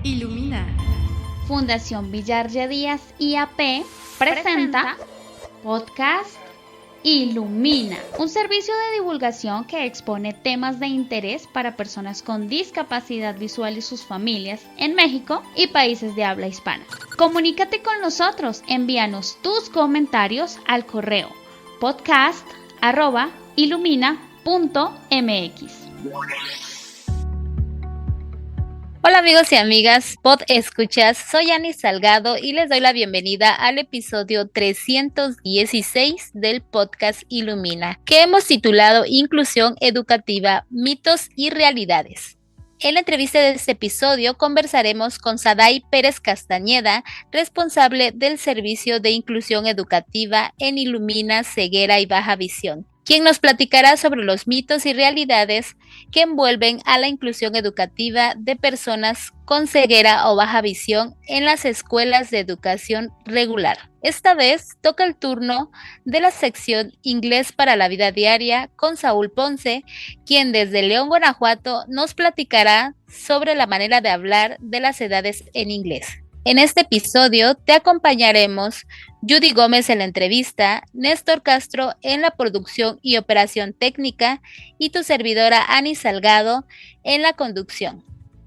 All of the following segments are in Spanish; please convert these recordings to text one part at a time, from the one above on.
Ilumina. Fundación Villarria Díaz IAP presenta Podcast Ilumina, un servicio de divulgación que expone temas de interés para personas con discapacidad visual y sus familias en México y países de habla hispana. Comunícate con nosotros, envíanos tus comentarios al correo podcast@ilumina.mx. Hola amigos y amigas, Pod Escuchas, soy Ani Salgado y les doy la bienvenida al episodio 316 del podcast Ilumina, que hemos titulado Inclusión Educativa, Mitos y Realidades. En la entrevista de este episodio conversaremos con Saday Pérez Castañeda, responsable del Servicio de Inclusión Educativa en Ilumina Ceguera y Baja Visión, quien nos platicará sobre los mitos y realidades que envuelven a la inclusión educativa de personas con ceguera o baja visión en las escuelas de educación regular. Esta vez toca el turno de la sección Inglés para la Vida Diaria con Saúl Ponce, quien desde León, Guanajuato, nos platicará sobre la manera de hablar de las edades en inglés. En este episodio te acompañaremos Judy Gómez en la entrevista, Néstor Castro en la producción y operación técnica y tu servidora Ani Salgado en la conducción.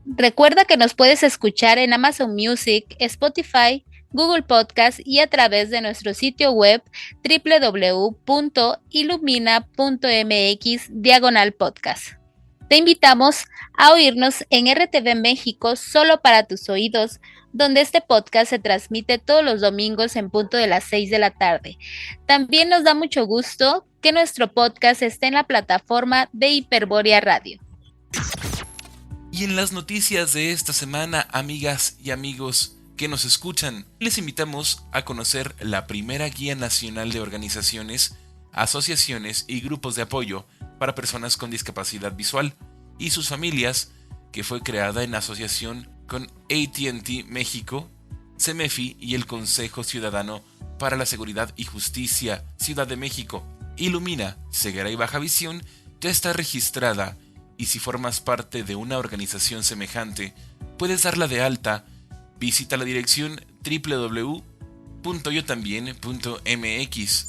Recuerda que nos puedes escuchar en Amazon Music, Spotify, Google Podcast y a través de nuestro sitio web www.ilumina.mx/podcast. Te invitamos a oírnos en RTV México solo para tus oídos, donde este podcast se transmite todos los domingos en punto de las 6 de la tarde. También nos da mucho gusto que nuestro podcast esté en la plataforma de Hiperborea Radio. Y en las noticias de esta semana, amigas y amigos que nos escuchan, les invitamos a conocer la primera Guía Nacional de Organizaciones, Asociaciones y Grupos de Apoyo para Personas con Discapacidad Visual y sus familias, que fue creada en asociación con AT&T México, CEMEFI y el Consejo Ciudadano para la Seguridad y Justicia Ciudad de México. Ilumina Ceguera y Baja Visión ya está registrada y si formas parte de una organización semejante, puedes darla de alta. Visita la dirección www.yotambien.mx.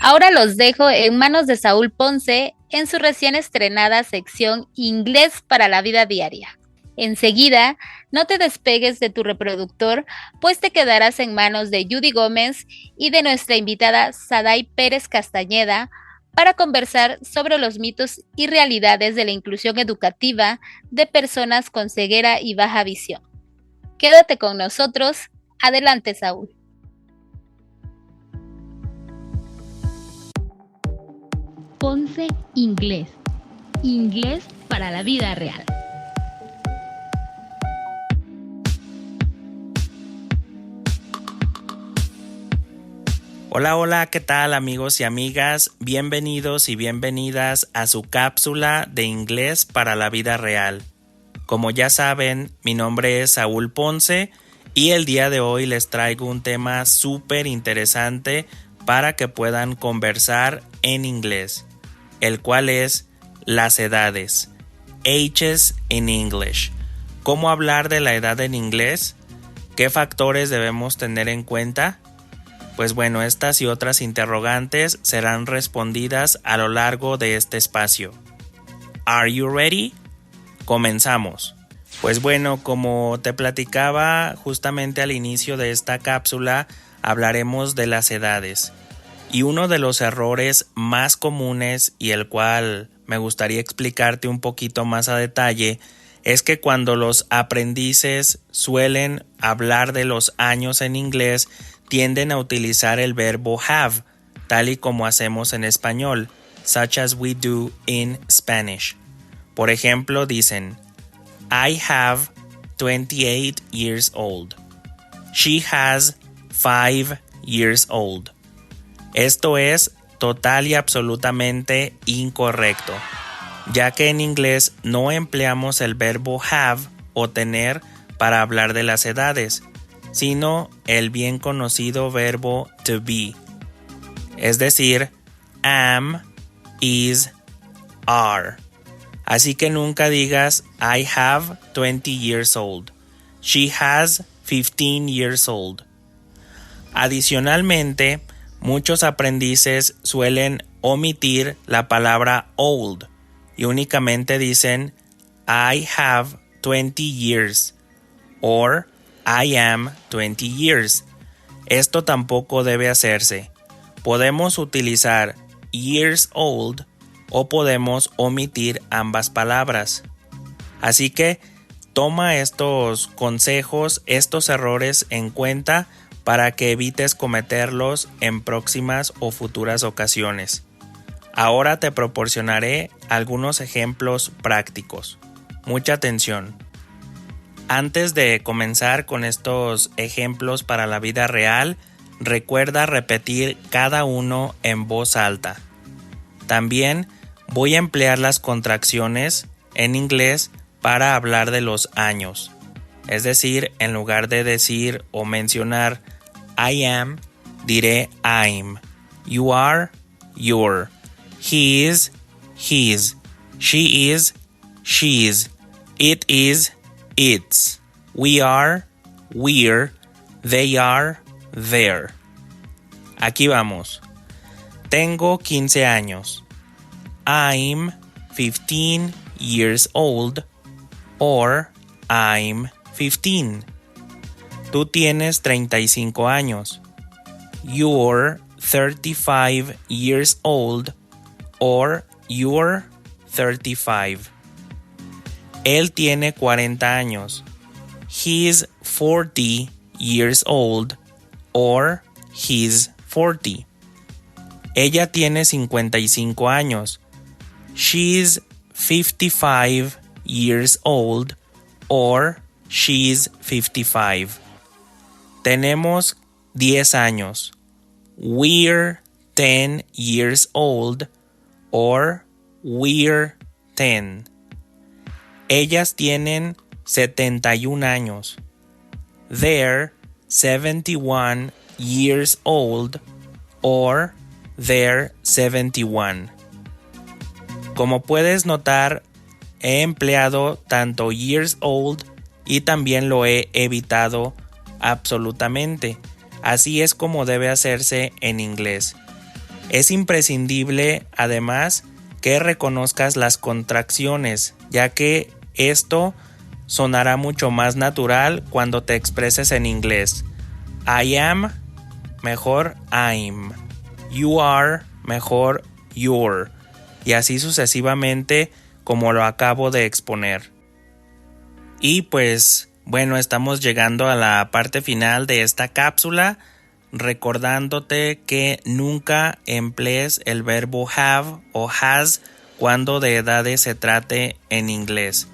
Ahora los dejo en manos de Saúl Ponce en su recién estrenada sección Inglés para la Vida Diaria. Enseguida, no te despegues de tu reproductor, pues te quedarás en manos de Judy Gómez y de nuestra invitada Saday Pérez Castañeda para conversar sobre los mitos y realidades de la inclusión educativa de personas con ceguera y baja visión. Quédate con nosotros. Adelante, Saúl. Ponce Inglés. Inglés para la vida real. Hola, ¿qué tal amigos y amigas? Bienvenidos y bienvenidas a su cápsula de Inglés para la vida real. Como ya saben, mi nombre es Saúl Ponce y el día de hoy les traigo un tema súper interesante para que puedan conversar en inglés, el cual es las edades, ages in English. ¿Cómo hablar de la edad en inglés? ¿Qué factores debemos tener en cuenta? Pues bueno, estas y otras interrogantes serán respondidas a lo largo de este espacio. ¿Are you ready? Comenzamos. Pues bueno, como te platicaba justamente al inicio de esta cápsula, hablaremos de las edades. Y uno de los errores más comunes y el cual me gustaría explicarte un poquito más a detalle es que cuando los aprendices suelen hablar de los años en inglés, tienden a utilizar el verbo have, tal y como hacemos en español, such as we do in Spanish. Por ejemplo, dicen, I have 28 years old. She has 5 years old. Esto es total y absolutamente incorrecto, ya que en inglés no empleamos el verbo have o tener para hablar de las edades, sino el bien conocido verbo to be, es decir, am, is, are. Así que nunca digas I have 20 years old. She has 15 years old. Adicionalmente, muchos aprendices suelen omitir la palabra old y únicamente dicen I have 20 years or I am 20 years. Esto tampoco debe hacerse. Podemos utilizar years old o podemos omitir ambas palabras. Así que toma estos consejos, estos errores en cuenta para que evites cometerlos en próximas o futuras ocasiones. Ahora te proporcionaré algunos ejemplos prácticos. Mucha atención. Antes de comenzar con estos ejemplos para la vida real, recuerda repetir cada uno en voz alta. También voy a emplear las contracciones en inglés para hablar de los años. Es decir, en lugar de decir o mencionar I am, diré I'm. You are, you're. He is, his. She is, she's. It is, it's. We are, we're. They are, they're. Aquí vamos. Tengo 15 años. I'm 15 years old. Or I'm 15. Tú tienes 35 años. You're 35 years old. Or you're 35. Él tiene 40 años. He's 40 years old. Or he's 40. Ella tiene 55 años. She's 55 years old. Or she's 55. Tenemos 10 años. We're 10 years old. Or we're 10. Ellas tienen 71 años. They're 71 years old. Or they're 71. Como puedes notar, he empleado tanto years old y también lo he evitado absolutamente. Así es como debe hacerse en inglés. Es imprescindible, además, que reconozcas las contracciones, ya que esto sonará mucho más natural cuando te expreses en inglés. I am, mejor I'm. You are, mejor you're. Y así sucesivamente, como lo acabo de exponer. Y pues, bueno, estamos llegando a la parte final de esta cápsula, recordándote que nunca emplees el verbo have o has cuando de edades se trate en inglés.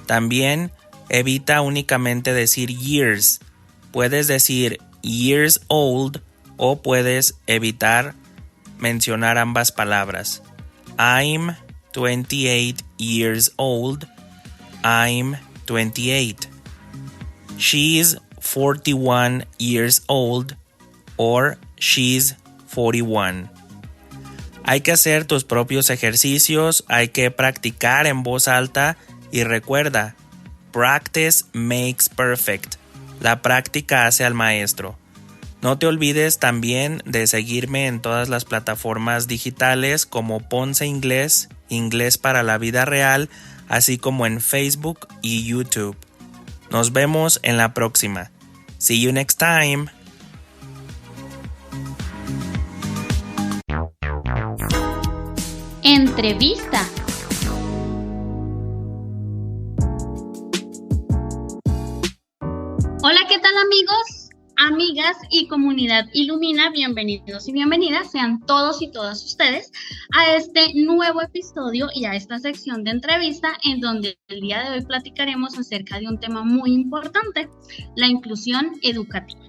También evita únicamente decir years. Puedes decir years old o puedes evitar mencionar ambas palabras. I'm 28 years old. I'm 28. She's 41 years old. Or she's 41. Hay que hacer tus propios ejercicios, hay que practicar en voz alta y recuerda, practice makes perfect. La práctica hace al maestro. No te olvides también de seguirme en todas las plataformas digitales como Ponce Inglés, Inglés para la Vida Real, así como en Facebook y YouTube. Nos vemos en la próxima. See you next time. Entrevista. Hola, ¿qué tal amigos, amigas y comunidad Ilumina? Bienvenidos y bienvenidas sean todos y todas ustedes a este nuevo episodio y a esta sección de entrevista en donde el día de hoy platicaremos acerca de un tema muy importante, la inclusión educativa.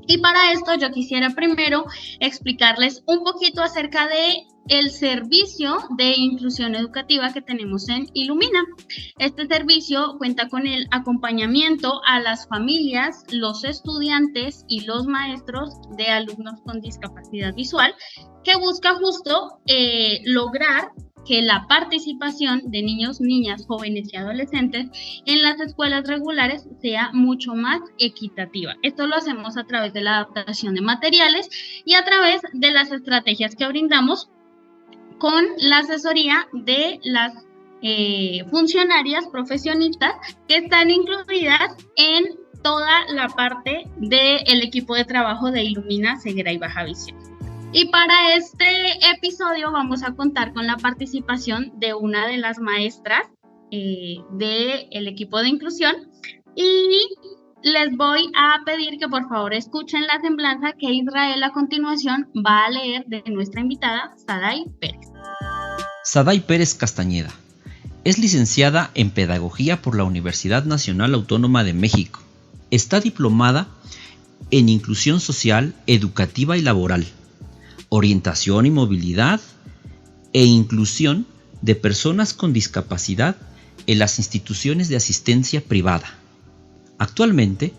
Y para esto yo quisiera primero explicarles un poquito acerca de el servicio de inclusión educativa que tenemos en Ilumina. Este servicio cuenta con el acompañamiento a las familias, los estudiantes y los maestros de alumnos con discapacidad visual que busca justo lograr que la participación de niños, niñas, jóvenes y adolescentes en las escuelas regulares sea mucho más equitativa. Esto lo hacemos a través de la adaptación de materiales y a través de las estrategias que brindamos con la asesoría de las funcionarias profesionistas que están incluidas en toda la parte del equipo de trabajo de Ilumina Ceguera y Baja Visión. Y para este episodio vamos a contar con la participación de una de las maestras del equipo de inclusión y les voy a pedir que por favor escuchen la semblanza que Israel a continuación va a leer de nuestra invitada Saday Pérez. Saday Pérez Castañeda es licenciada en Pedagogía por la Universidad Nacional Autónoma de México. Está diplomada en Inclusión Social, Educativa y Laboral, Orientación y Movilidad e Inclusión de Personas con Discapacidad en las instituciones de asistencia privada. Actualmente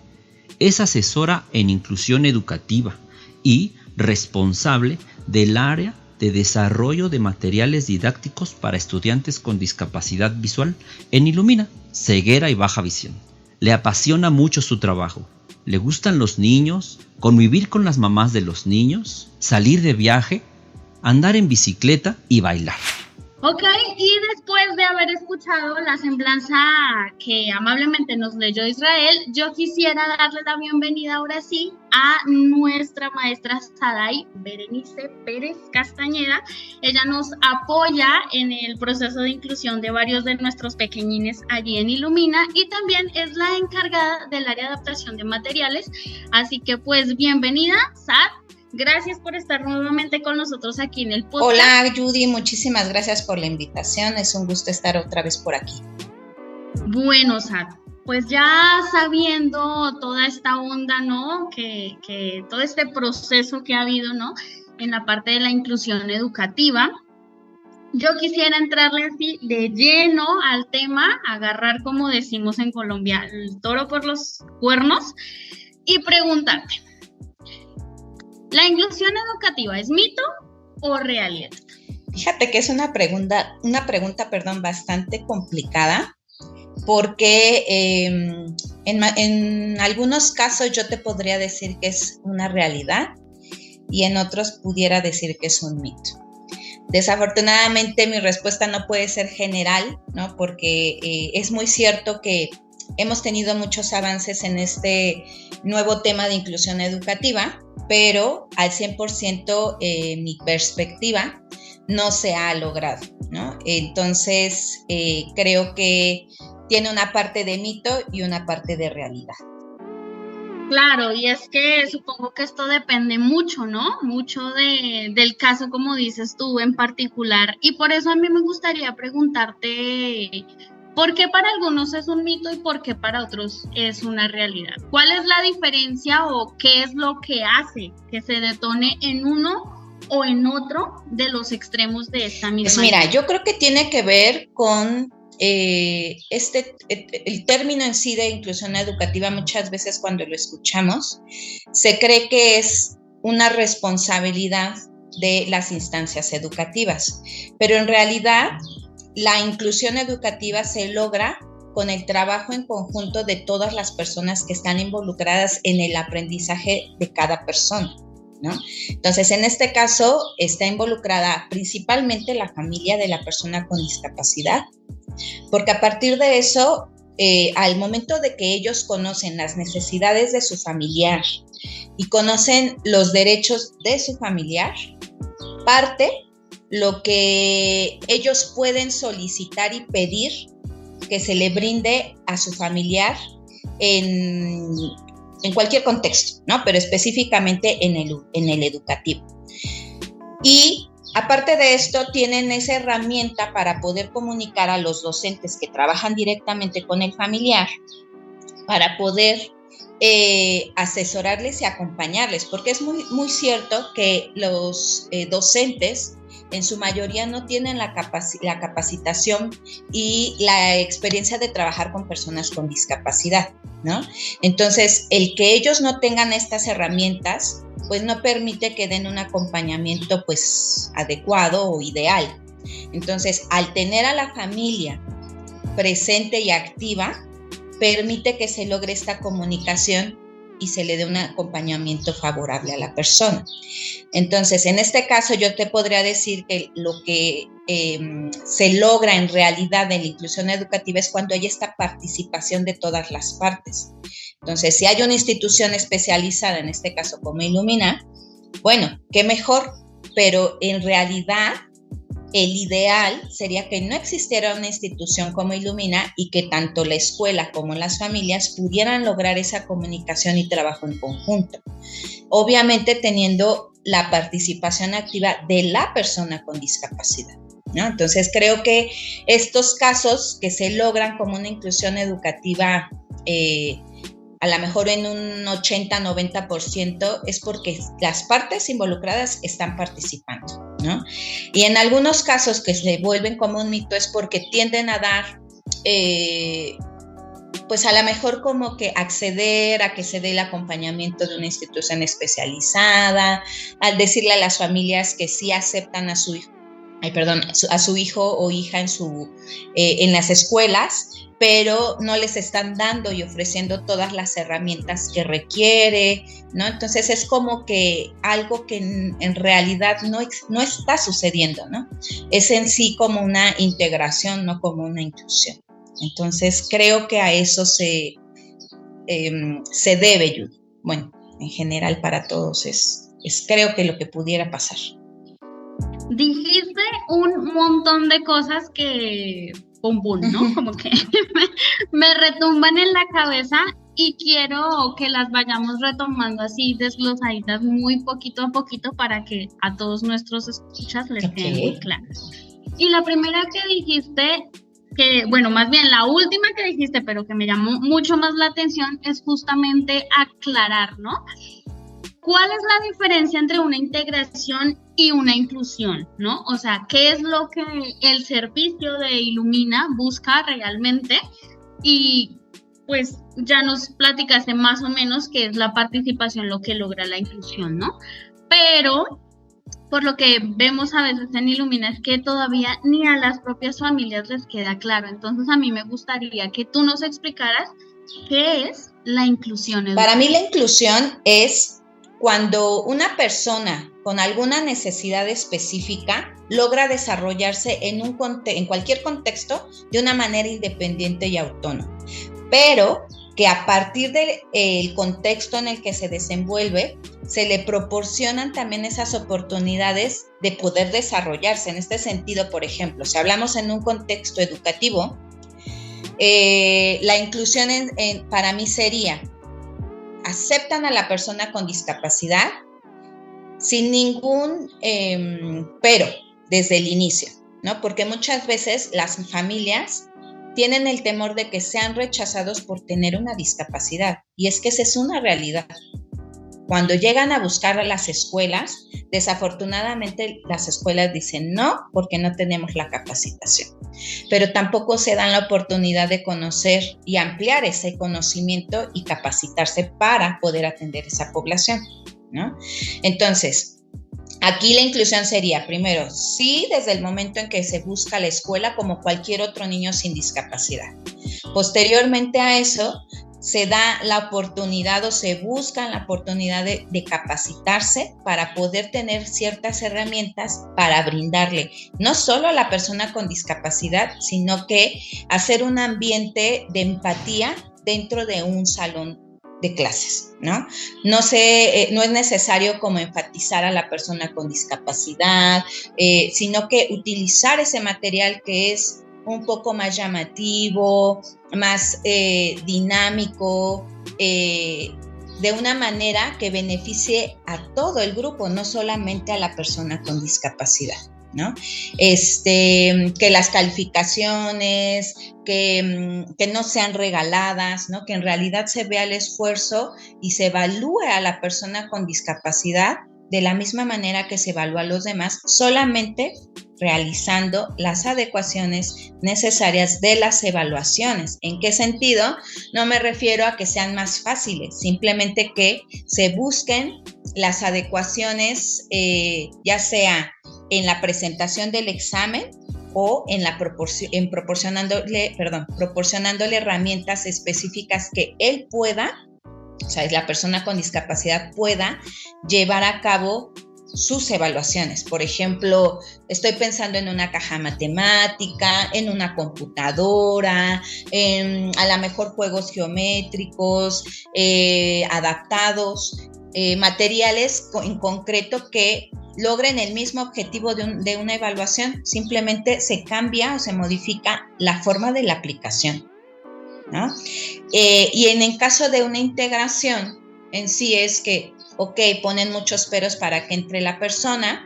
es asesora en inclusión educativa y responsable del área de desarrollo de materiales didácticos para estudiantes con discapacidad visual en Ilumina, Ceguera y Baja Visión. Le apasiona mucho su trabajo. Le gustan los niños, convivir con las mamás de los niños, salir de viaje, andar en bicicleta y bailar. Ok, y después de haber escuchado la semblanza que amablemente nos leyó Israel, yo quisiera darle la bienvenida ahora sí a nuestra maestra Saday Berenice Pérez Castañeda. Ella nos apoya en el proceso de inclusión de varios de nuestros pequeñines allí en Ilumina y también es la encargada del área de adaptación de materiales. Así que pues bienvenida, Sad. Gracias por estar nuevamente con nosotros aquí en el podcast. Hola Judy, muchísimas gracias por la invitación, es un gusto estar otra vez por aquí. Bueno, Sad, pues ya sabiendo toda esta onda, ¿no? Que todo este proceso que ha habido, ¿no? En la parte de la inclusión educativa, yo quisiera entrarle así de lleno al tema, agarrar, como decimos en Colombia, el toro por los cuernos y preguntarte. ¿La inclusión educativa es mito o realidad? Fíjate que es una pregunta, bastante complicada porque en algunos casos yo te podría decir que es una realidad y en otros pudiera decir que es un mito. Desafortunadamente mi respuesta no puede ser general, ¿no? Porque es muy cierto que hemos tenido muchos avances en este nuevo tema de inclusión educativa, pero al 100% mi perspectiva no se ha logrado, ¿no? Entonces, creo que tiene una parte de mito y una parte de realidad. Claro, y es que supongo que esto depende mucho, ¿no? Mucho del caso, como dices tú, en particular. Y por eso a mí me gustaría preguntarte, ¿por qué para algunos es un mito y por qué para otros es una realidad? ¿Cuál es la diferencia o qué es lo que hace que se detone en uno o en otro de los extremos de esta misma? Pues mira, yo creo que tiene que ver con el término en sí de inclusión educativa. Muchas veces cuando lo escuchamos se cree que es una responsabilidad de las instancias educativas, pero en realidad la inclusión educativa se logra con el trabajo en conjunto de todas las personas que están involucradas en el aprendizaje de cada persona, ¿no? Entonces, en este caso, está involucrada principalmente la familia de la persona con discapacidad, porque a partir de eso, al momento de que ellos conocen las necesidades de su familiar y conocen los derechos de su familiar, parte lo que ellos pueden solicitar y pedir que se le brinde a su familiar en cualquier contexto, ¿no? Pero específicamente en el educativo. Y aparte de esto, tienen esa herramienta para poder comunicar a los docentes que trabajan directamente con el familiar para poder asesorarles y acompañarles, porque es muy, muy cierto que los docentes en su mayoría no tienen la capacitación y la experiencia de trabajar con personas con discapacidad, ¿no? Entonces, el que ellos no tengan estas herramientas, pues no permite que den un acompañamiento, pues, adecuado o ideal. Entonces, al tener a la familia presente y activa, permite que se logre esta comunicación y se le dé un acompañamiento favorable a la persona. Entonces, en este caso yo te podría decir que lo que se logra en realidad en la inclusión educativa es cuando hay esta participación de todas las partes. Entonces, si hay una institución especializada, en este caso como Illumina, bueno, qué mejor, pero en realidad el ideal sería que no existiera una institución como Illumina y que tanto la escuela como las familias pudieran lograr esa comunicación y trabajo en conjunto. Obviamente teniendo la participación activa de la persona con discapacidad, ¿no? Entonces creo que estos casos que se logran como una inclusión educativa a lo mejor en un 80-90% es porque las partes involucradas están participando, ¿no? Y en algunos casos que se vuelven como un mito es porque tienden a dar, pues a lo mejor como que acceder a que se dé el acompañamiento de una institución especializada, al decirle a las familias que sí aceptan a su hijo o hija en las escuelas, pero no les están dando y ofreciendo todas las herramientas que requiere, ¿no? Entonces es como que algo que en realidad no está sucediendo, ¿no? Es en sí como una integración, no como una inclusión. Entonces creo que a eso se debe, Judy. Bueno, en general para todos es creo que lo que pudiera pasar. Dijiste un montón de cosas que, pum, pum, ¿no? Como que me retumban en la cabeza y quiero que las vayamos retomando así desglosaditas muy poquito a poquito para que a todos nuestros escuchas les quede muy claro. Y la primera que dijiste, más bien la última que dijiste, pero que me llamó mucho más la atención, es justamente aclarar, ¿no? ¿Cuál es la diferencia entre una integración y una inclusión, ¿no? O sea, ¿qué es lo que el servicio de Illumina busca realmente? Y pues ya nos platicaste más o menos qué es la participación, lo que logra la inclusión, ¿no? Pero por lo que vemos a veces en Illumina es que todavía ni a las propias familias les queda claro. Entonces a mí me gustaría que tú nos explicaras qué es la inclusión educativa. Para mí la inclusión es cuando una persona con alguna necesidad específica logra desarrollarse en cualquier contexto de una manera independiente y autónoma, pero que a partir del contexto en el que se desenvuelve, se le proporcionan también esas oportunidades de poder desarrollarse. En este sentido, por ejemplo, si hablamos en un contexto educativo, la inclusión para mí sería: aceptan a la persona con discapacidad sin ningún pero desde el inicio, ¿no? Porque muchas veces las familias tienen el temor de que sean rechazados por tener una discapacidad, y es que esa es una realidad. Cuando llegan a buscar a las escuelas, desafortunadamente las escuelas dicen no, porque no tenemos la capacitación, pero tampoco se dan la oportunidad de conocer y ampliar ese conocimiento y capacitarse para poder atender esa población, ¿no? Entonces, aquí la inclusión sería, primero, sí, desde el momento en que se busca la escuela como cualquier otro niño sin discapacidad. Posteriormente a eso, se da la oportunidad o se busca la oportunidad de capacitarse para poder tener ciertas herramientas para brindarle no solo a la persona con discapacidad, sino que hacer un ambiente de empatía dentro de un salón de clases, ¿no? No es necesario como enfatizar a la persona con discapacidad, sino que utilizar ese material que es un poco más llamativo, más dinámico, de una manera que beneficie a todo el grupo, no solamente a la persona con discapacidad, ¿no? Que las calificaciones, que no sean regaladas, ¿no? Que en realidad se vea el esfuerzo y se evalúe a la persona con discapacidad de la misma manera que se evalúa a los demás, solamente realizando las adecuaciones necesarias de las evaluaciones. ¿En qué sentido? No me refiero a que sean más fáciles, simplemente que se busquen las adecuaciones, ya sea en la presentación del examen o en proporcionándole herramientas específicas que él pueda, o sea, la persona con discapacidad pueda llevar a cabo sus evaluaciones. Por ejemplo, estoy pensando en una caja matemática, en una computadora, a lo mejor juegos geométricos, adaptados, materiales en concreto que logren el mismo objetivo de una evaluación, simplemente se cambia o se modifica la forma de la aplicación, ¿no? Y en el caso de una integración, en sí es que, ponen muchos peros para que entre la persona,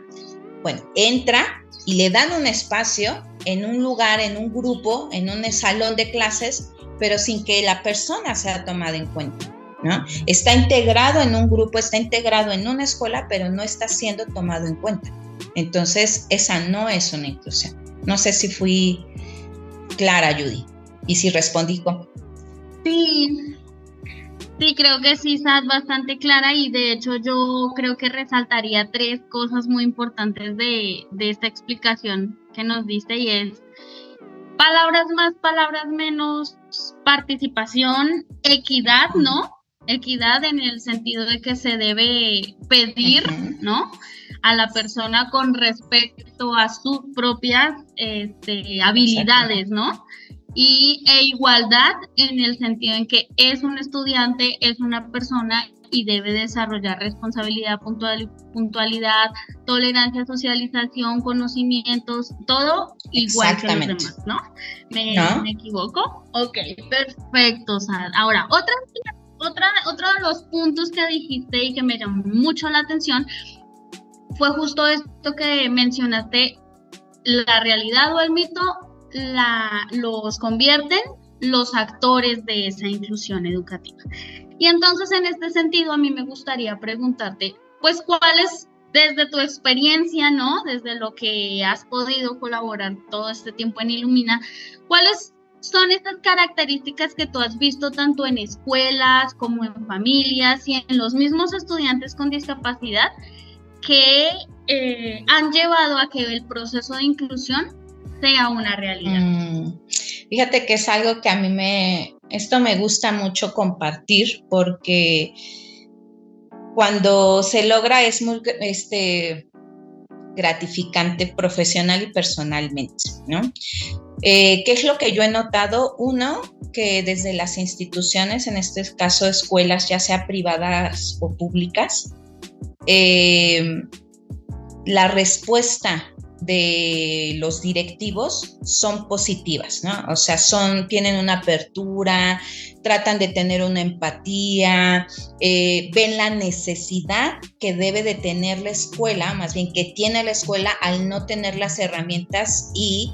bueno, entra y le dan un espacio en un lugar, en un grupo, en un salón de clases, pero sin que la persona sea tomada en cuenta, ¿no? Está integrado en un grupo, está integrado en una escuela, pero no está siendo tomado en cuenta. Entonces, esa no es una inclusión. No sé si fui clara, Judy, y si respondí con... Sí, creo que sí estás bastante clara y de hecho yo creo que resaltaría 3 cosas muy importantes de esta explicación que nos diste y es palabras más, palabras menos, participación, equidad, ¿no? Equidad en el sentido de que se debe pedir, ¿no?, a la persona con respecto a sus propias habilidades, ¿no? E igualdad en el sentido en que es un estudiante, es una persona y debe desarrollar responsabilidad, puntualidad, tolerancia, socialización, conocimientos, todo igual que los demás, ¿no? ¿Me equivoco? Ok, perfecto, Sara. Ahora, otro de los puntos que dijiste y que me llamó mucho la atención fue justo esto que mencionaste, la realidad o el mito los convierten los actores de esa inclusión educativa. Y entonces, en este sentido, a mí me gustaría preguntarte, pues, ¿cuáles, desde tu experiencia, ¿no?, desde lo que has podido colaborar todo este tiempo en Ilumina, cuáles son estas características que tú has visto tanto en escuelas como en familias y en los mismos estudiantes con discapacidad que han llevado a que el proceso de inclusión sea una realidad? Fíjate que es algo que a mí esto me gusta mucho compartir, porque cuando se logra es muy gratificante profesional y personalmente, ¿no? ¿Qué es lo que yo he notado? Uno, que desde las instituciones, en este caso escuelas, ya sea privadas o públicas, la respuesta de los directivos son positivas, ¿no? O sea, tienen una apertura, tratan de tener una empatía, ven la necesidad que debe de tener la escuela, más bien que tiene la escuela al no tener las herramientas y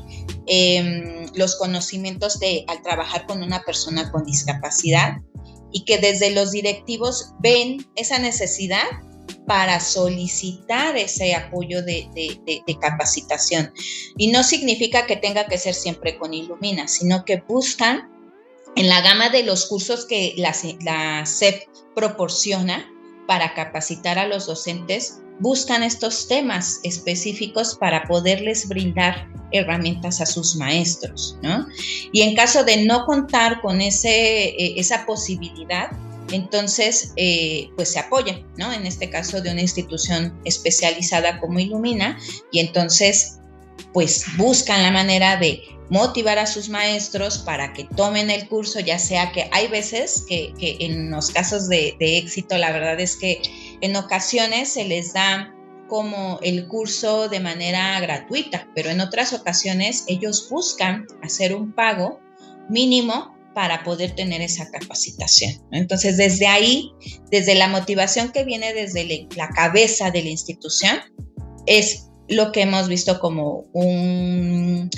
los conocimientos al trabajar con una persona con discapacidad, y que desde los directivos ven esa necesidad para solicitar ese apoyo de capacitación. Y no significa que tenga que ser siempre con Ilumina, sino que buscan en la gama de los cursos que la SEP proporciona para capacitar a los docentes, buscan estos temas específicos para poderles brindar herramientas a sus maestros, ¿no? Y en caso de no contar con esa posibilidad, entonces, pues se apoya, ¿no? En este caso de una institución especializada como Ilumina, y entonces, pues buscan la manera de motivar a sus maestros para que tomen el curso, ya sea que hay veces que en los casos de éxito, la verdad es que en ocasiones se les da como el curso de manera gratuita, pero en otras ocasiones ellos buscan hacer un pago mínimo para poder tener esa capacitación. Entonces, desde ahí, desde la motivación que viene desde la cabeza de la institución, es lo que hemos visto como un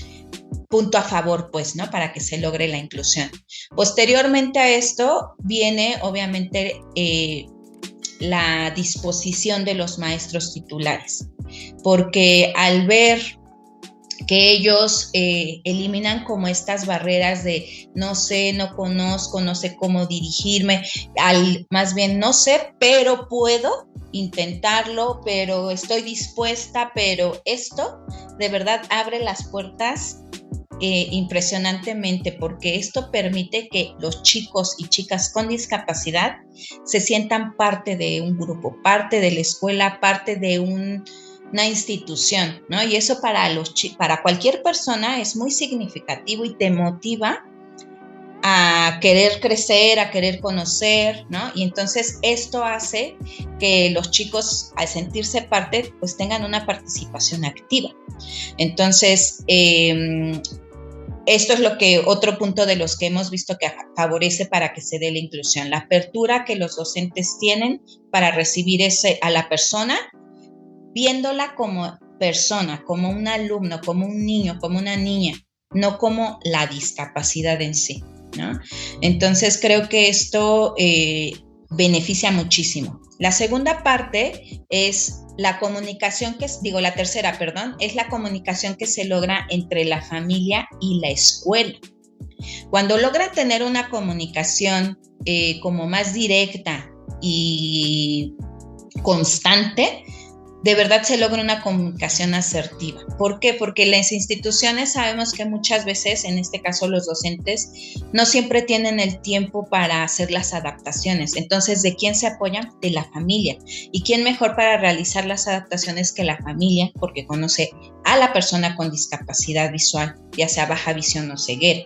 punto a favor, pues, ¿no?, para que se logre la inclusión. Posteriormente a esto viene, obviamente, la disposición de los maestros titulares, porque al ver que ellos eliminan como estas barreras de no sé, no conozco, no sé cómo dirigirme, más bien no sé, pero puedo intentarlo, pero estoy dispuesta, pero esto de verdad abre las puertas impresionantemente, porque esto permite que los chicos y chicas con discapacidad se sientan parte de un grupo, parte de la escuela, parte de una institución, ¿no? Y eso para cualquier persona es muy significativo y te motiva a querer crecer, a querer conocer, ¿no? Y entonces esto hace que los chicos, al sentirse parte, pues tengan una participación activa. Entonces, esto es otro punto de los que hemos visto que favorece para que se dé la inclusión, la apertura que los docentes tienen para recibir a la persona, viéndola como persona, como un alumno, como un niño, como una niña, no como la discapacidad en sí, ¿no? Entonces creo que esto beneficia muchísimo. La segunda parte es la comunicación la tercera, es la comunicación que se logra entre la familia y la escuela. Cuando logran tener una comunicación como más directa y constante, de verdad se logra una comunicación asertiva. ¿Por qué? Porque las instituciones sabemos que muchas veces, en este caso los docentes, no siempre tienen el tiempo para hacer las adaptaciones. Entonces, ¿de quién se apoyan? De la familia. ¿Y quién mejor para realizar las adaptaciones que la familia? Porque conoce a la persona con discapacidad visual, ya sea baja visión o ceguera.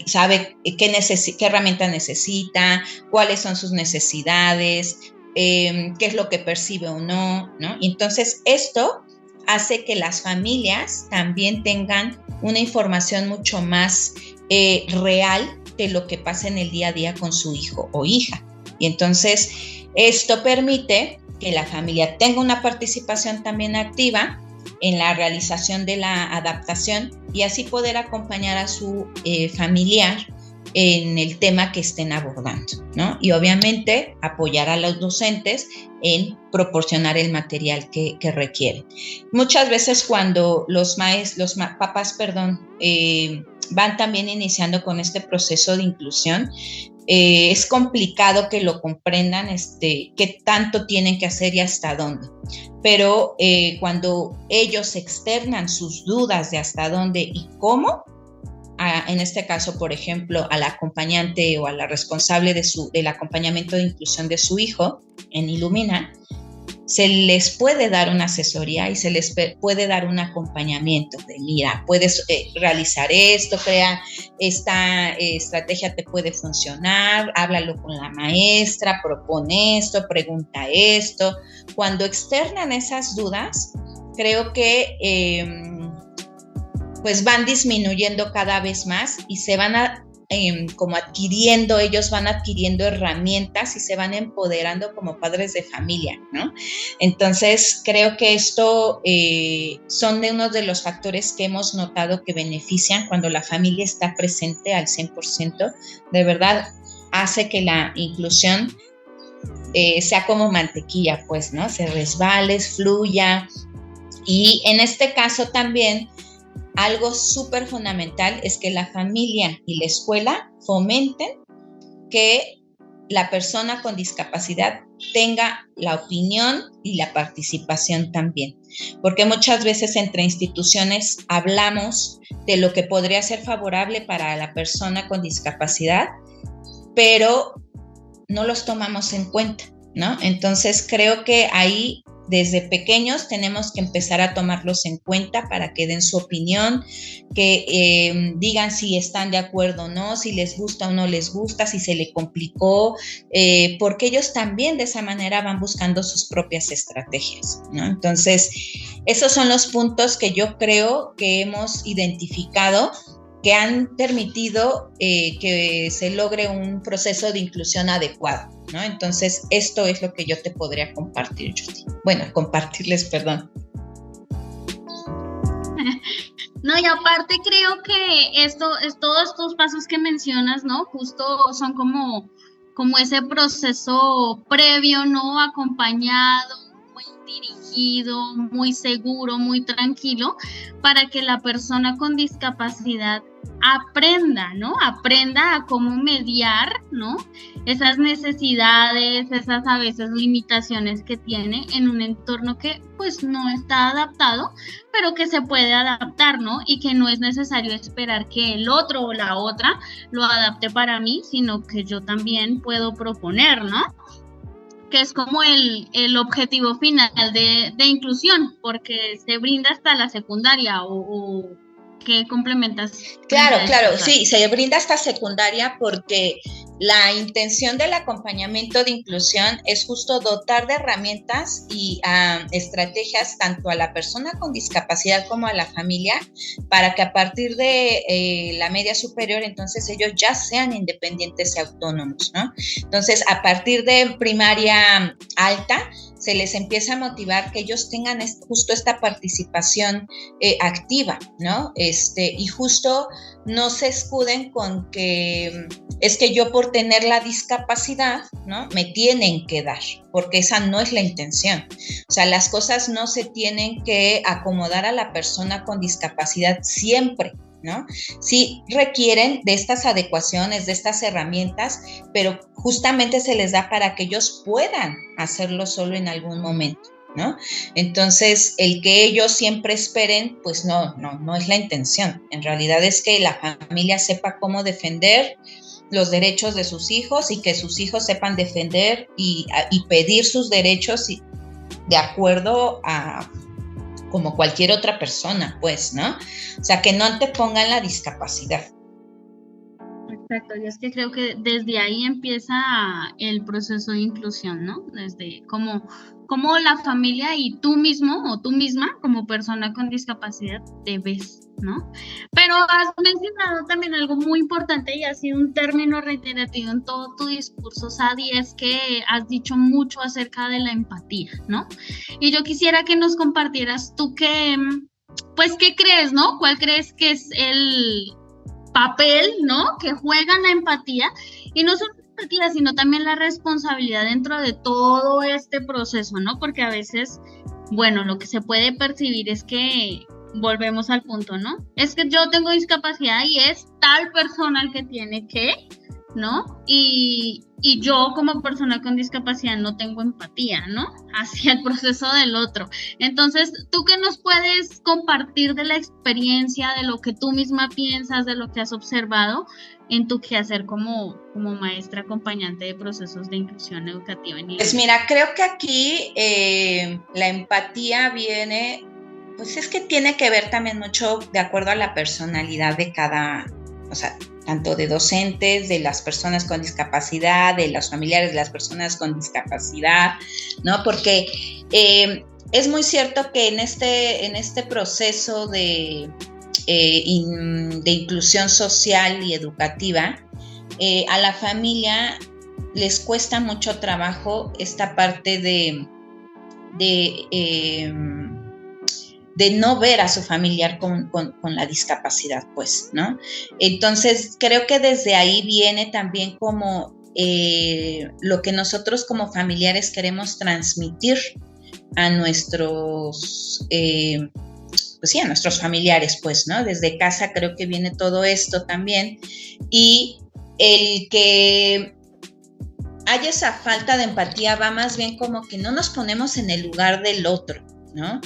Sabe qué herramienta necesita, cuáles son sus necesidades, qué es lo que percibe o no, ¿no? Y entonces esto hace que las familias también tengan una información mucho más real de lo que pasa en el día a día con su hijo o hija. Y entonces esto permite que la familia tenga una participación también activa en la realización de la adaptación y así poder acompañar a su familiar en el tema que estén abordando, ¿no? Y obviamente apoyar a los docentes en proporcionar el material que requieren. Muchas veces cuando los papás van también iniciando con este proceso de inclusión, es complicado que lo comprendan, qué tanto tienen que hacer y hasta dónde. Pero cuando ellos externan sus dudas de hasta dónde y cómo, en este caso, por ejemplo, al acompañante o a la responsable del acompañamiento de inclusión de su hijo en Ilumina, se les puede dar una asesoría y se les puede dar un acompañamiento de, mira, puedes realizar esto, crea esta estrategia, te puede funcionar, háblalo con la maestra, propone esto, pregunta esto. Cuando externan esas dudas, creo que pues van disminuyendo cada vez más y se van ellos van adquiriendo herramientas y se van empoderando como padres de familia, ¿no? Entonces, creo que esto son de uno de los factores que hemos notado que benefician cuando la familia está presente al 100%. De verdad, hace que la inclusión sea como mantequilla, pues, ¿no? Se resbale, fluya. Y en este caso también, algo súper fundamental es que la familia y la escuela fomenten que la persona con discapacidad tenga la opinión y la participación también. Porque muchas veces entre instituciones hablamos de lo que podría ser favorable para la persona con discapacidad, pero no los tomamos en cuenta, ¿no? Entonces creo que ahí desde pequeños tenemos que empezar a tomarlos en cuenta para que den su opinión, que digan si están de acuerdo o no, si les gusta o no les gusta, si se le complicó, porque ellos también de esa manera van buscando sus propias estrategias, ¿no? Entonces, esos son los puntos que yo creo que hemos identificado que han permitido que se logre un proceso de inclusión adecuado, ¿no? Entonces, esto es lo que yo te podría compartir, Judy. Bueno, compartirles, perdón. No, y aparte creo que todos estos pasos que mencionas, ¿no? Justo son como ese proceso previo, ¿no? Acompañado, muy dirigido, muy seguro, muy tranquilo, para que la persona con discapacidad aprenda, ¿no? Aprenda a cómo mediar, ¿no? Esas necesidades, esas a veces limitaciones que tiene en un entorno que pues no está adaptado, pero que se puede adaptar, ¿no? Y que no es necesario esperar que el otro o la otra lo adapte para mí, sino que yo también puedo proponer, ¿no? Que es como el objetivo final de inclusión, porque se brinda hasta la secundaria o ¿qué complementas? Claro, sí, se brinda hasta secundaria porque la intención del acompañamiento de inclusión es justo dotar de herramientas y estrategias tanto a la persona con discapacidad como a la familia para que a partir de la media superior entonces ellos ya sean independientes y autónomos, ¿no? Entonces, a partir de primaria alta, se les empieza a motivar que ellos tengan justo esta participación activa, ¿no? Y justo no se escuden con que es que yo por tener la discapacidad, ¿no? Me tienen que dar, porque esa no es la intención. O sea, las cosas no se tienen que acomodar a la persona con discapacidad siempre, ¿no? Sí requieren de estas adecuaciones, de estas herramientas, pero justamente se les da para que ellos puedan hacerlo solo en algún momento, ¿no? Entonces, el que ellos siempre esperen, pues no es la intención. En realidad es que la familia sepa cómo defender los derechos de sus hijos y que sus hijos sepan defender y pedir sus derechos de acuerdo a como cualquier otra persona, pues, ¿no? O sea, que no antepongan la discapacidad. Exacto, y es que creo que desde ahí empieza el proceso de inclusión, ¿no? Desde como la familia y tú mismo o tú misma como persona con discapacidad te ves, ¿no? Pero has mencionado también algo muy importante y ha sido un término reiterativo en todo tu discurso, Sadi, es que has dicho mucho acerca de la empatía, ¿no? Y yo quisiera que nos compartieras tú qué crees, ¿no? ¿Cuál crees que es el papel, ¿no? Que juega la empatía, y no solo la empatía, sino también la responsabilidad dentro de todo este proceso, ¿no? Porque a veces, bueno, lo que se puede percibir es que volvemos al punto, ¿no? Es que yo tengo discapacidad y es tal persona el que tiene que, ¿no? Y yo como persona con discapacidad no tengo empatía, ¿no? Hacia el proceso del otro. Entonces, ¿tú qué nos puedes compartir de la experiencia, de lo que tú misma piensas, de lo que has observado en tu quehacer como maestra acompañante de procesos de inclusión educativa? Pues mira, creo que aquí la empatía viene, pues es que tiene que ver también mucho de acuerdo a la personalidad de cada, o sea, tanto de docentes, de las personas con discapacidad, de los familiares de las personas con discapacidad, ¿no? Porque es muy cierto que en este proceso de inclusión social y educativa, a la familia les cuesta mucho trabajo esta parte de no ver a su familiar con la discapacidad, pues, ¿no? Entonces, creo que desde ahí viene también como lo que nosotros como familiares queremos transmitir a nuestros, pues sí, a nuestros familiares, pues, ¿no? Desde casa creo que viene todo esto también, y el que haya esa falta de empatía va más bien como que no nos ponemos en el lugar del otro, ¿no?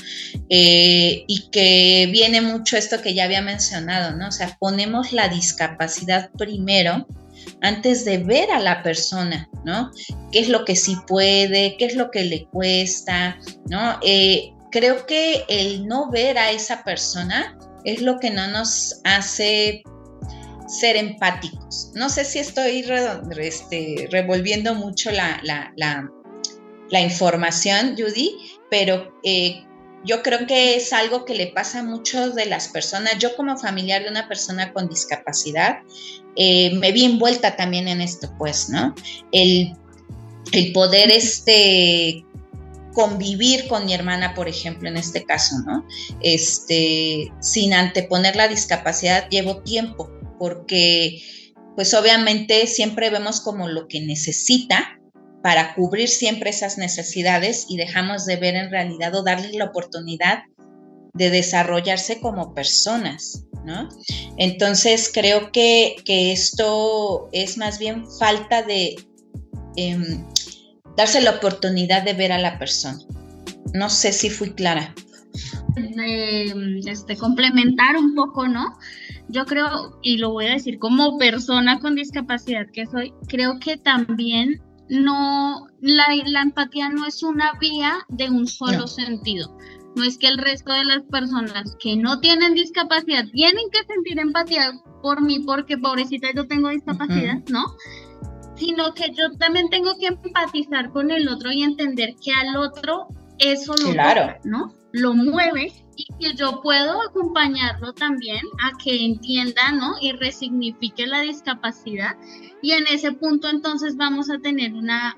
Y que viene mucho esto que ya había mencionado, ¿no? O sea, ponemos la discapacidad primero antes de ver a la persona, ¿no? ¿Qué es lo que sí puede? ¿Qué es lo que le cuesta? ¿No? Creo que el no ver a esa persona es lo que no nos hace ser empáticos. No sé si estoy revolviendo mucho la información, Judy, pero yo creo que es algo que le pasa a muchas de las personas. Yo como familiar de una persona con discapacidad, me vi envuelta también en esto, pues, ¿no? El poder convivir con mi hermana, por ejemplo, en este caso, ¿no? Sin anteponer la discapacidad, llevo tiempo, porque pues obviamente siempre vemos como lo que necesita, para cubrir siempre esas necesidades y dejamos de ver en realidad o darles la oportunidad de desarrollarse como personas, ¿no? Entonces creo que esto es más bien falta de darse la oportunidad de ver a la persona. No sé si fui clara. Complementar un poco, ¿no? Yo creo, y lo voy a decir como persona con discapacidad que soy, creo que también la empatía no es una vía de un solo sentido. No es que el resto de las personas que no tienen discapacidad tienen que sentir empatía por mí porque pobrecita yo tengo discapacidad, ¿no? Sino que yo también tengo que empatizar con el otro y entender que al otro eso lo toca, ¿no? Lo mueve y que yo puedo acompañarlo también a que entienda, ¿no? Y resignifique la discapacidad, y en ese punto entonces vamos a tener una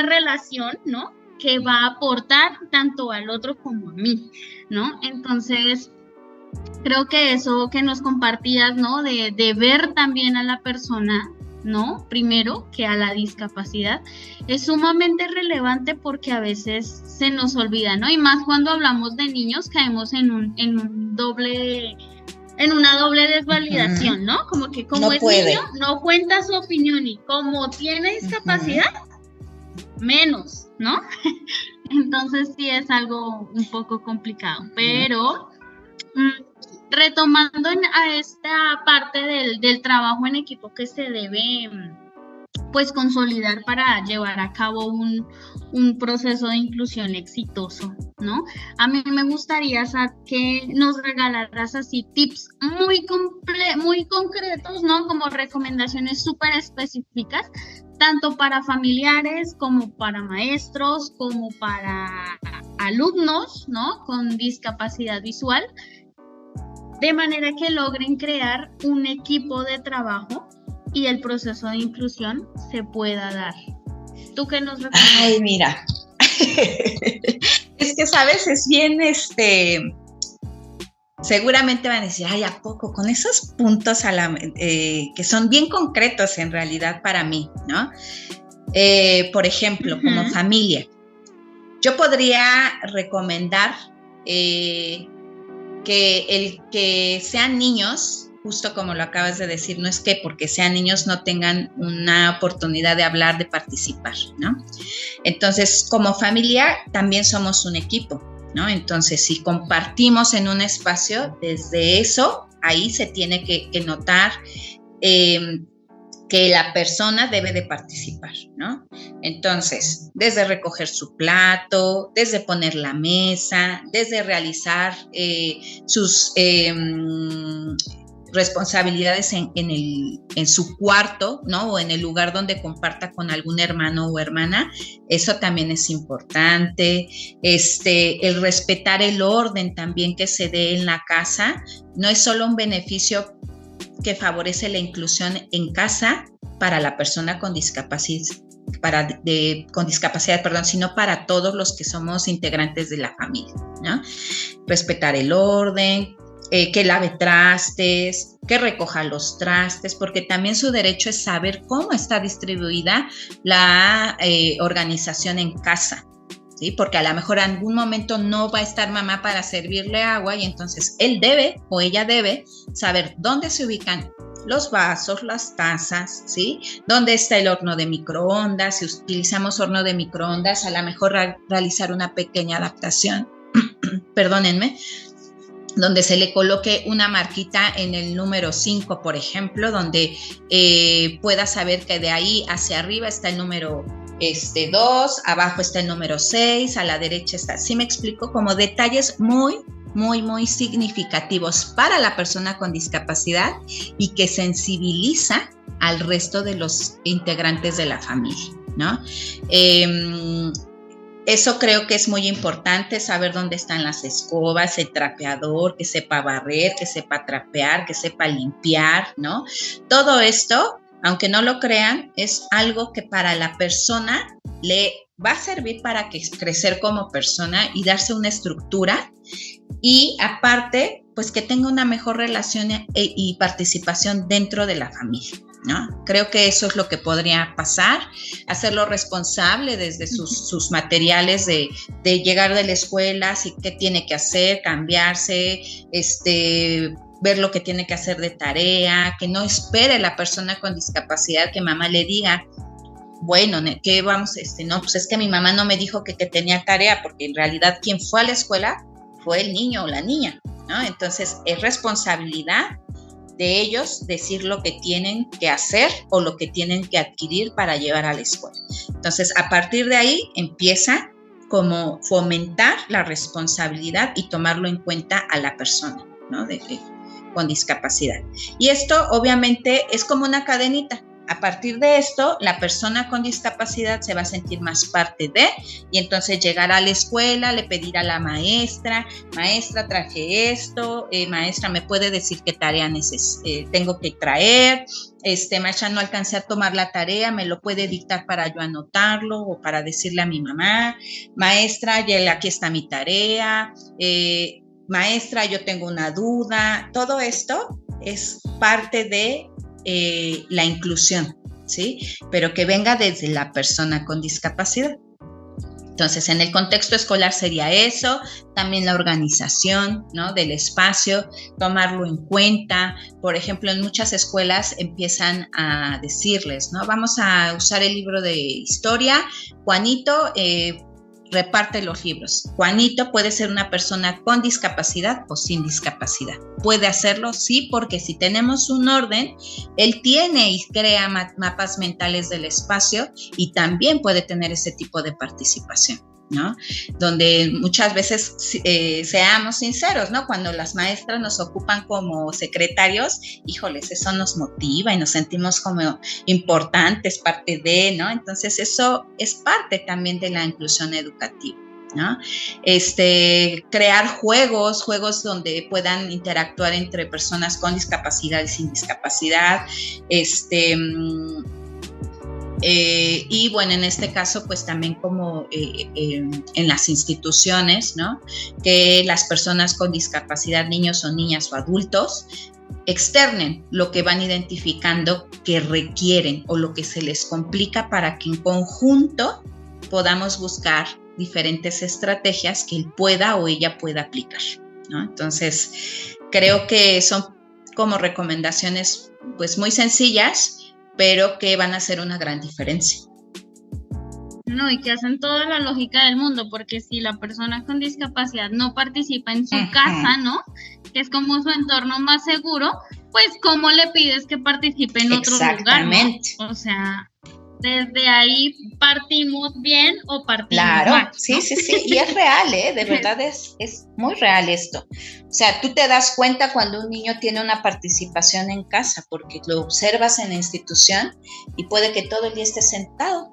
relación, ¿no? Que va a aportar tanto al otro como a mí, ¿no? Entonces, creo que eso que nos compartías, ¿no? De ver también a la persona, ¿no? Primero que a la discapacidad, es sumamente relevante porque a veces se nos olvida, ¿no? Y más cuando hablamos de niños caemos en una doble desvalidación, ¿no? Como que como es niño, no cuenta su opinión, y como tiene discapacidad, menos, ¿no? Entonces sí es algo un poco complicado, pero retomando a esta parte del trabajo en equipo que se debe pues consolidar para llevar a cabo un proceso de inclusión exitoso, ¿no? A mí me gustaría que nos regalaras así tips muy concretos, ¿no? Como recomendaciones súper específicas, tanto para familiares como para maestros, como para alumnos, ¿no? Con discapacidad visual, de manera que logren crear un equipo de trabajo y el proceso de inclusión se pueda dar. ¿Tú qué nos recomiendas? Ay, mira, es que, ¿sabes? Es bien, seguramente van a decir, ay, ¿a poco? Con esos puntos que son bien concretos en realidad para mí, ¿no? Por ejemplo, como familia, yo podría recomendar que sean niños, justo como lo acabas de decir, no es que porque sean niños no tengan una oportunidad de hablar, de participar, ¿no? Entonces, como familia también somos un equipo, ¿no? Entonces, si compartimos en un espacio, desde eso, ahí se tiene que notar que la persona debe de participar, ¿no? Entonces, desde recoger su plato, desde poner la mesa, desde realizar sus responsabilidades en su cuarto, ¿no? O en el lugar donde comparta con algún hermano o hermana, eso también es importante. El respetar el orden también que se dé en la casa, no es solo un beneficio que favorece la inclusión en casa para la persona con discapacidad, sino para todos los que somos integrantes de la familia, ¿no? Respetar el orden, que lave trastes, que recoja los trastes, porque también su derecho es saber cómo está distribuida la organización en casa, ¿sí? Porque a lo mejor en algún momento no va a estar mamá para servirle agua, y entonces él debe o ella debe saber dónde se ubican los vasos, las tazas, ¿sí? ¿Dónde está el horno de microondas? Si utilizamos horno de microondas, a lo mejor realizar una pequeña adaptación, perdónenme, donde se le coloque una marquita en el número 5, por ejemplo, donde pueda saber que de ahí hacia arriba está el número 2, abajo está el número 6, a la derecha está, ¿sí me explico? Como detalles muy significativos para la persona con discapacidad y que sensibiliza al resto de los integrantes de la familia, ¿no? Eso creo que es muy importante, saber dónde están las escobas, el trapeador, que sepa barrer, que sepa trapear, que sepa limpiar, ¿no? Todo esto, aunque no lo crean, es algo que para la persona le va a servir para crecer como persona y darse una estructura, y aparte, pues que tenga una mejor relación y participación dentro de la familia, ¿no? Creo que eso es lo que podría pasar, hacerlo responsable desde sus materiales de llegar de la escuela, así qué tiene que hacer, cambiarse, ver lo que tiene que hacer de tarea, que no espere la persona con discapacidad que mamá le diga, bueno, ¿qué vamos? No, pues es que mi mamá no me dijo que tenía tarea, porque en realidad quien fue a la escuela fue el niño o la niña, ¿no? Entonces es responsabilidad de ellos decir lo que tienen que hacer o lo que tienen que adquirir para llevar a la escuela. Entonces, a partir de ahí empieza como fomentar la responsabilidad y tomarlo en cuenta a la persona, ¿no? Con discapacidad. Y esto obviamente es como una cadenita. A partir de esto, la persona con discapacidad se va a sentir más parte de, y entonces llegará a la escuela, le pedirá a la maestra, traje esto, maestra, ¿me puede decir qué tarea tengo que traer? Maestra, no alcancé a tomar la tarea, ¿me lo puede dictar para yo anotarlo o para decirle a mi mamá? Maestra, ya aquí está mi tarea, maestra, yo tengo una duda. Todo esto es parte de la inclusión, ¿sí? Pero que venga desde la persona con discapacidad. Entonces, en el contexto escolar sería eso, también la organización, ¿no? Del espacio, tomarlo en cuenta. Por ejemplo, en muchas escuelas empiezan a decirles, ¿no? Vamos a usar el libro de historia, Juanito, reparte los libros. Juanito puede ser una persona con discapacidad o sin discapacidad. Puede hacerlo, sí, porque si tenemos un orden, él tiene y crea mapas mentales del espacio y también puede tener ese tipo de participación, ¿no? Donde muchas veces, seamos sinceros, ¿no? Cuando las maestras nos ocupan como secretarios, híjoles, eso nos motiva y nos sentimos como importantes, parte de, ¿no? Entonces eso es parte también de la inclusión educativa, ¿no? Crear juegos donde puedan interactuar entre personas con discapacidad y sin discapacidad, y bueno, en este caso, pues también como en las instituciones, ¿no? Que las personas con discapacidad, niños o niñas o adultos, externen lo que van identificando que requieren o lo que se les complica para que en conjunto podamos buscar diferentes estrategias que él pueda o ella pueda aplicar, ¿no? Entonces, creo que son como recomendaciones pues muy sencillas, pero que van a hacer una gran diferencia. No, y que hacen toda la lógica del mundo, porque si la persona con discapacidad no participa en su casa, ¿no? Que es como su entorno más seguro, pues ¿cómo le pides que participe en otro lugar? Exactamente. ¿No? O sea, desde ahí partimos bien o partimos mal, ¿no? Sí, y es real, de verdad es muy real esto. O sea, tú te das cuenta cuando un niño tiene una participación en casa, porque lo observas en la institución y puede que todo el día esté sentado,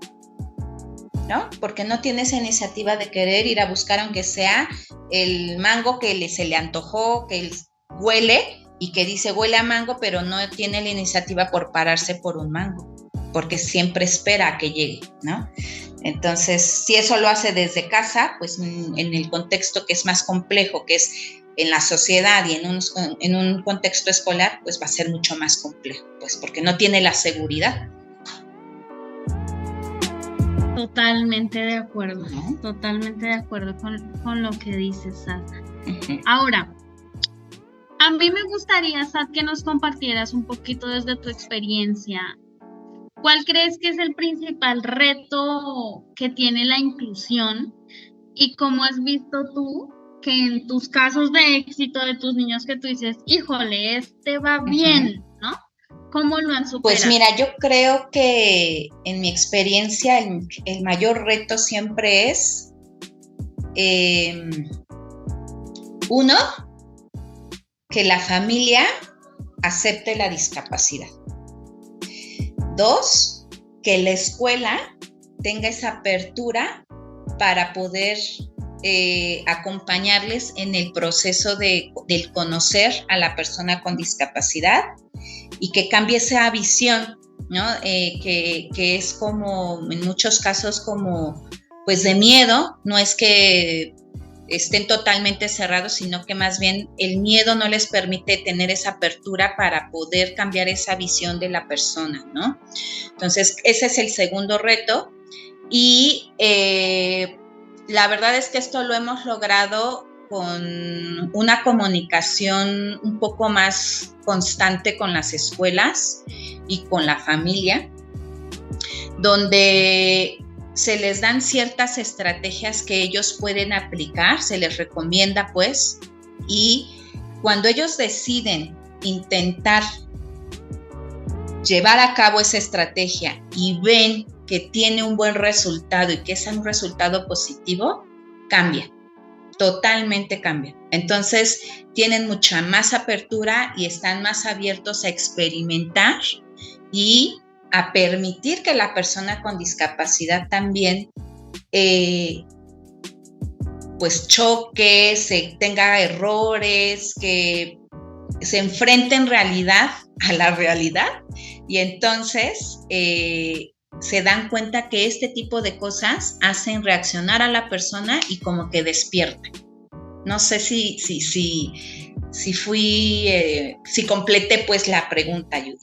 ¿no? Porque no tiene esa iniciativa de querer ir a buscar, aunque sea el mango que se le antojó, que él huele y que dice huele a mango, pero no tiene la iniciativa por pararse por un mango, porque siempre espera a que llegue, ¿no? Entonces, si eso lo hace desde casa, pues en el contexto que es más complejo, que es en la sociedad y en un contexto escolar, pues va a ser mucho más complejo, pues porque no tiene la seguridad. Totalmente de acuerdo, ¿no? Totalmente de acuerdo con lo que dices, Sad. Uh-huh. Ahora, a mí me gustaría, Sad, que nos compartieras un poquito desde tu experiencia. ¿Cuál crees que es el principal reto que tiene la inclusión? ¿Y cómo has visto tú que en tus casos de éxito de tus niños que tú dices, híjole, va bien, ¿no? ¿Cómo lo han superado? Pues mira, yo creo que en mi experiencia el mayor reto siempre es, uno, que la familia acepte la discapacidad. 2, que la escuela tenga esa apertura para poder acompañarles en el proceso del conocer a la persona con discapacidad y que cambie esa visión, ¿no? Que es como en muchos casos como pues de miedo, no es que estén totalmente cerrados, sino que más bien el miedo no les permite tener esa apertura para poder cambiar esa visión de la persona, ¿no? Entonces, ese es el segundo reto. Y la verdad es que esto lo hemos logrado con una comunicación un poco más constante con las escuelas y con la familia, donde se les dan ciertas estrategias que ellos pueden aplicar, se les recomienda pues, y cuando ellos deciden intentar llevar a cabo esa estrategia y ven que tiene un buen resultado y que es un resultado positivo, cambia, totalmente cambia. Entonces tienen mucha más apertura y están más abiertos a experimentar y a permitir que la persona con discapacidad también pues choque, tenga errores, que se enfrente en realidad a la realidad, y entonces se dan cuenta que este tipo de cosas hacen reaccionar a la persona y como que despierta. No sé si completé pues la pregunta, Judy.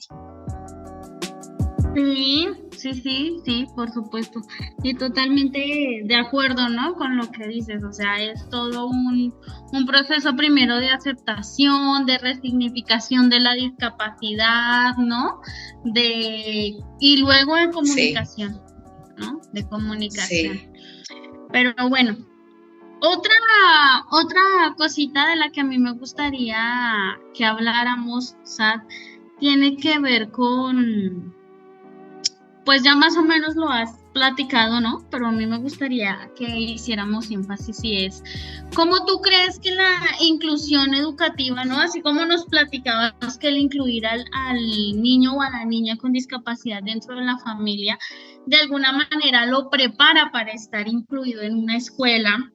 Sí, por supuesto. Y totalmente de acuerdo, ¿no? Con lo que dices. O sea, es todo un proceso primero de aceptación, de resignificación de la discapacidad, ¿no? Y luego de comunicación, sí, ¿no? De comunicación. Sí. Pero bueno, otra cosita de la que a mí me gustaría que habláramos, Sad, tiene que ver con, pues ya más o menos lo has platicado, ¿no? Pero a mí me gustaría que hiciéramos énfasis y es, ¿cómo tú crees que la inclusión educativa, ¿no? Así como nos platicabas que el incluir al niño o a la niña con discapacidad dentro de la familia, de alguna manera lo prepara para estar incluido en una escuela,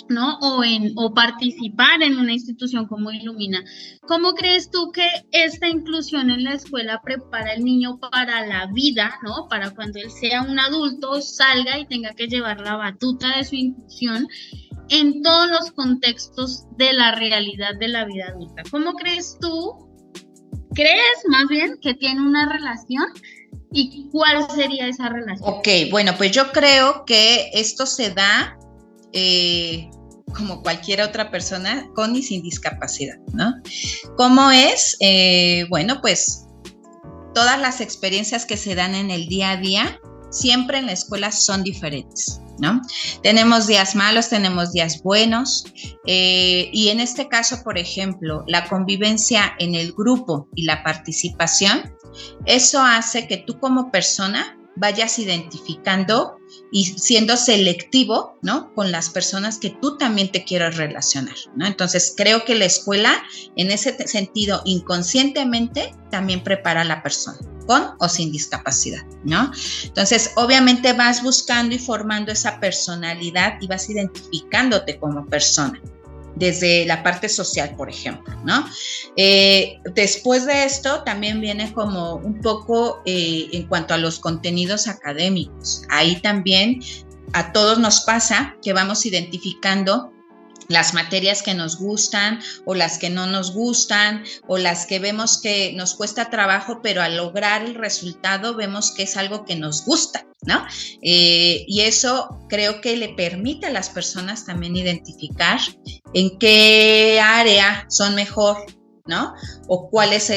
¿no? O participar en una institución como Ilumina. ¿Cómo crees tú que esta inclusión en la escuela prepara al niño para la vida, ¿no? Para cuando él sea un adulto, salga y tenga que llevar la batuta de su inclusión en todos los contextos de la realidad de la vida adulta? ¿Cómo crees tú? ¿Crees más bien que tiene una relación? ¿Y cuál sería esa relación? Ok, bueno, pues yo creo que esto se da como cualquier otra persona con y sin discapacidad, ¿no? ¿Cómo es? Bueno, pues todas las experiencias que se dan en el día a día, siempre en la escuela son diferentes, ¿no? Tenemos días malos, tenemos días buenos, y en este caso, por ejemplo, la convivencia en el grupo y la participación, eso hace que tú como persona vayas identificando y siendo selectivo, ¿no? Con las personas que tú también te quieras relacionar, ¿no? Entonces, creo que la escuela, en ese sentido, inconscientemente, también prepara a la persona, con o sin discapacidad, ¿no? Entonces, obviamente vas buscando y formando esa personalidad y vas identificándote como persona, desde la parte social, por ejemplo, ¿no? Después de esto también viene como un poco en cuanto a los contenidos académicos. Ahí también a todos nos pasa que vamos identificando las materias que nos gustan o las que no nos gustan o las que vemos que nos cuesta trabajo, pero al lograr el resultado vemos que es algo que nos gusta, ¿no? Y eso creo que le permite a las personas también identificar en qué área son mejor, ¿no? O cuáles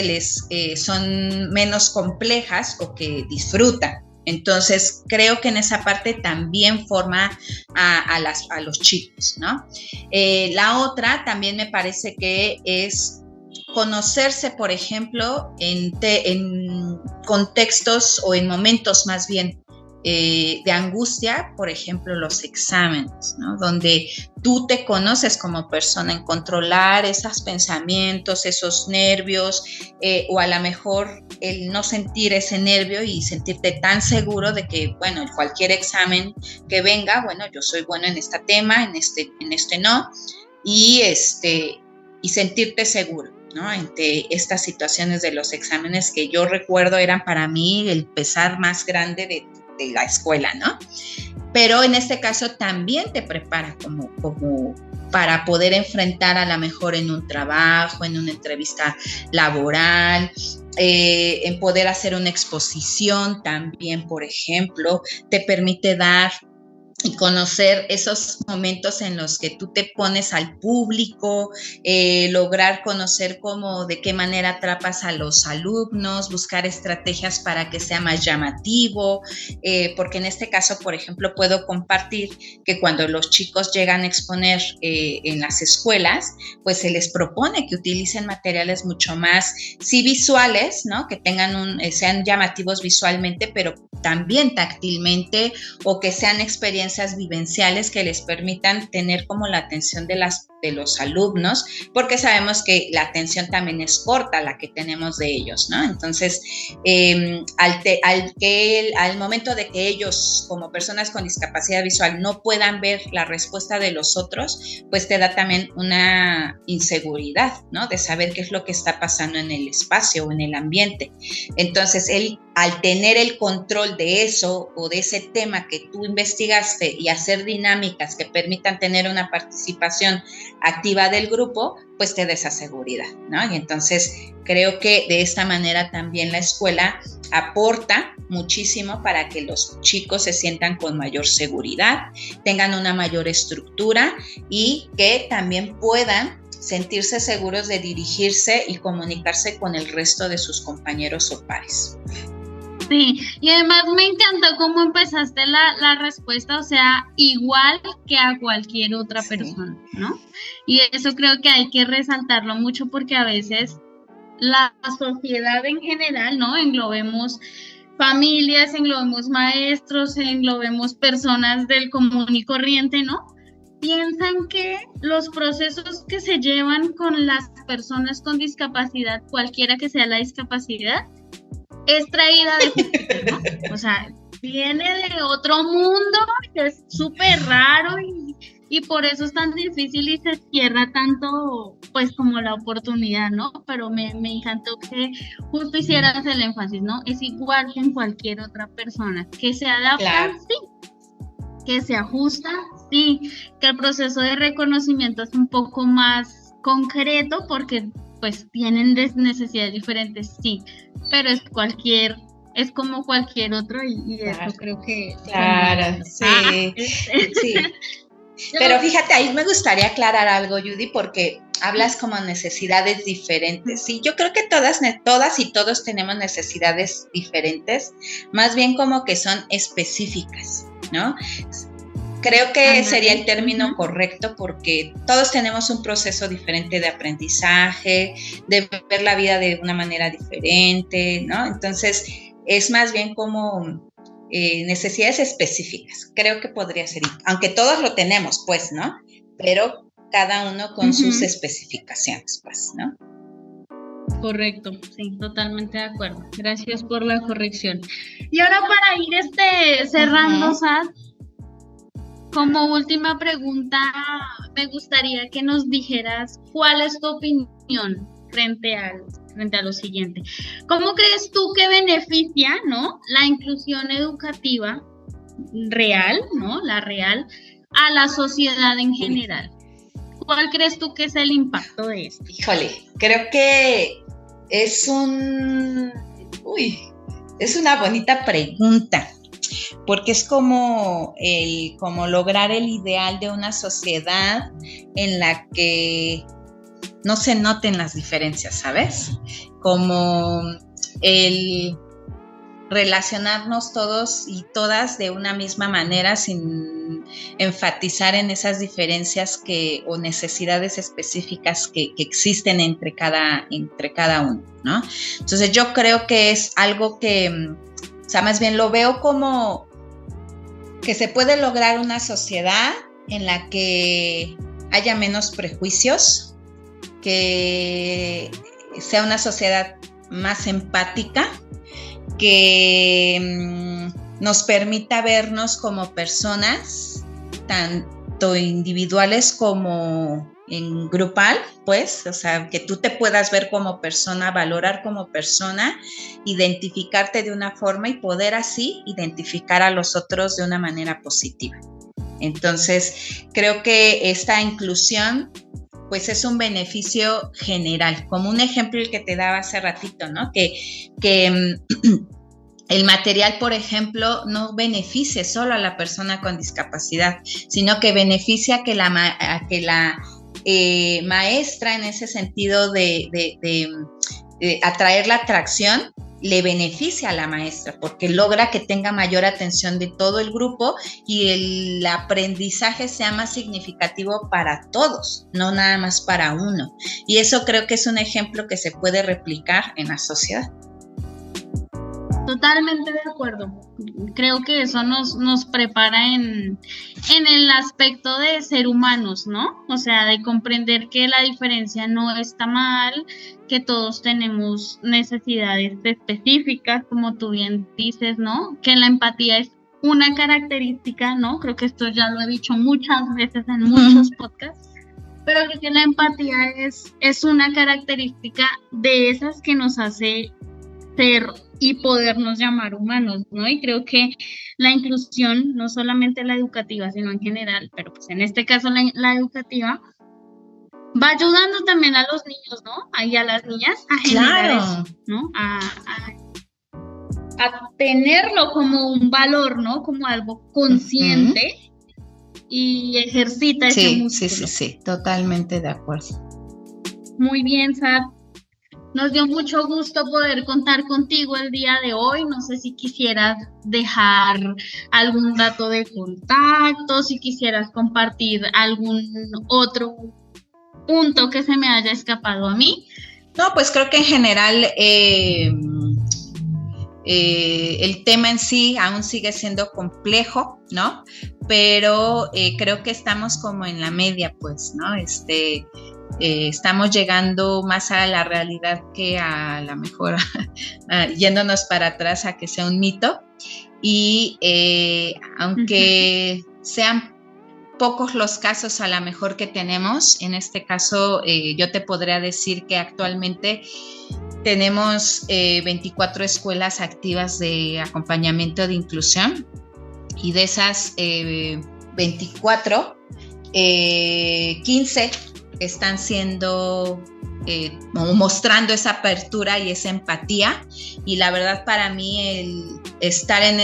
son menos complejas o que disfrutan. Entonces, creo que en esa parte también forma a los chicos, ¿no? La otra también me parece que es conocerse, por ejemplo, en contextos o en momentos más bien de angustia, por ejemplo, los exámenes, ¿no? Donde tú te conoces como persona en controlar esos pensamientos, esos nervios, o a lo mejor el no sentir ese nervio y sentirte tan seguro de que, bueno, cualquier examen que venga, bueno, yo soy bueno en este tema, en este no, y sentirte seguro, ¿no? Ante estas situaciones de los exámenes que yo recuerdo eran para mí el pesar más grande de la escuela, ¿no? Pero en este caso también te prepara como para poder enfrentar a lo mejor en un trabajo, en una entrevista laboral, en poder hacer una exposición también, por ejemplo, te permite dar y conocer esos momentos en los que tú te pones al público, lograr conocer de qué manera atrapas a los alumnos, buscar estrategias para que sea más llamativo, porque en este caso, por ejemplo, puedo compartir que cuando los chicos llegan a exponer en las escuelas, pues se les propone que utilicen materiales mucho más, sí visuales, ¿no? Que sean llamativos visualmente, pero también táctilmente, o que sean experiencias vivenciales que les permitan tener como la atención de los alumnos, porque sabemos que la atención también es corta, la que tenemos de ellos, ¿no? Entonces, al momento de que ellos, como personas con discapacidad visual, no puedan ver la respuesta de los otros, pues te da también una inseguridad, ¿no? De saber qué es lo que está pasando en el espacio o en el ambiente. Entonces, al tener el control de eso o de ese tema que tú investigaste y hacer dinámicas que permitan tener una participación activa del grupo, pues te da esa seguridad, ¿no? Y entonces creo que de esta manera también la escuela aporta muchísimo para que los chicos se sientan con mayor seguridad, tengan una mayor estructura y que también puedan sentirse seguros de dirigirse y comunicarse con el resto de sus compañeros o pares. Sí, y además me encantó cómo empezaste la respuesta, o sea, igual que a cualquier otra persona, ¿no? Y eso creo que hay que resaltarlo mucho porque a veces la sociedad en general, ¿no? Englobemos familias, englobemos maestros, englobemos personas del común y corriente, ¿no? Piensan que los procesos que se llevan con las personas con discapacidad, cualquiera que sea la discapacidad, es traída de Júpiter, ¿no? O sea, viene de otro mundo, que es súper raro y por eso es tan difícil y se cierra tanto, pues, como la oportunidad, ¿no? Pero me encantó que justo hicieras el énfasis, ¿no? Es igual que en cualquier otra persona, que se adapta, claro. Sí, que se ajusta, sí, que el proceso de reconocimiento es un poco más concreto porque pues tienen necesidades diferentes, sí, pero es como cualquier otro y claro, eso creo que... Claro, sí, sí. Pero fíjate, ahí me gustaría aclarar algo, Judy, porque hablas como necesidades diferentes. Sí, yo creo que todas y todos tenemos necesidades diferentes, más bien como que son específicas, ¿no? Creo que sería el término correcto porque todos tenemos un proceso diferente de aprendizaje, de ver la vida de una manera diferente, ¿no? Entonces, es más bien como necesidades específicas. Creo que podría ser, aunque todos lo tenemos, pues, ¿no? Pero cada uno con sus especificaciones, pues, ¿no? Correcto, sí, totalmente de acuerdo. Gracias por la corrección. Y ahora para ir cerrando, Sad, como última pregunta, me gustaría que nos dijeras cuál es tu opinión frente a lo siguiente. ¿Cómo crees tú que beneficia, ¿no?, la inclusión educativa real, ¿no?, la real, a la sociedad en general? ¿Cuál crees tú que es el impacto de esto? Híjole, creo que es una bonita pregunta. Porque es como lograr el ideal de una sociedad en la que no se noten las diferencias, ¿sabes? Como el relacionarnos todos y todas de una misma manera sin enfatizar en esas diferencias o necesidades específicas que existen entre cada uno, ¿no? Entonces yo creo que es algo que... O sea, más bien lo veo como que se puede lograr una sociedad en la que haya menos prejuicios, que sea una sociedad más empática, que nos permita vernos como personas, tanto individuales como en grupal, pues, o sea, que tú te puedas ver como persona, valorar como persona, identificarte de una forma y poder así identificar a los otros de una manera positiva. Entonces, creo que esta inclusión pues es un beneficio general, como un ejemplo el que te daba hace ratito, ¿no? Que el material, por ejemplo, no beneficie solo a la persona con discapacidad, sino que beneficia a que la maestra, en ese sentido de atraer la atracción, le beneficia a la maestra porque logra que tenga mayor atención de todo el grupo y el aprendizaje sea más significativo para todos, no nada más para uno. Y eso creo que es un ejemplo que se puede replicar en la sociedad. Totalmente de acuerdo. Creo que eso nos prepara en el aspecto de ser humanos, ¿no? O sea, de comprender que la diferencia no está mal, que todos tenemos necesidades específicas, como tú bien dices, ¿no? Que la empatía es una característica, ¿no? Creo que esto ya lo he dicho muchas veces en muchos podcasts, pero creo que la empatía es una característica de esas que nos hace ser y podernos llamar humanos, ¿no? Y creo que la inclusión, no solamente la educativa, sino en general, pero pues en este caso la educativa, va ayudando también a los niños, ¿no? Y a las niñas a generar eso, ¿no? A tenerlo como un valor, ¿no? Como algo consciente y ejercita ese músculo. Sí, totalmente de acuerdo. Muy bien, Sad. Nos dio mucho gusto poder contar contigo el día de hoy. No sé si quisieras dejar algún dato de contacto, si quisieras compartir algún otro punto que se me haya escapado a mí. No, pues creo que en general el tema en sí aún sigue siendo complejo, ¿no? Pero creo que estamos como en la media, pues, ¿no? Estamos llegando más a la realidad que a la mejor yéndonos para atrás a que sea un mito y aunque sean pocos los casos a lo mejor que tenemos, en este caso yo te podría decir que actualmente tenemos 24 escuelas activas de acompañamiento de inclusión y de esas 24, 15 están siendo mostrando esa apertura y esa empatía y la verdad para mí el estar en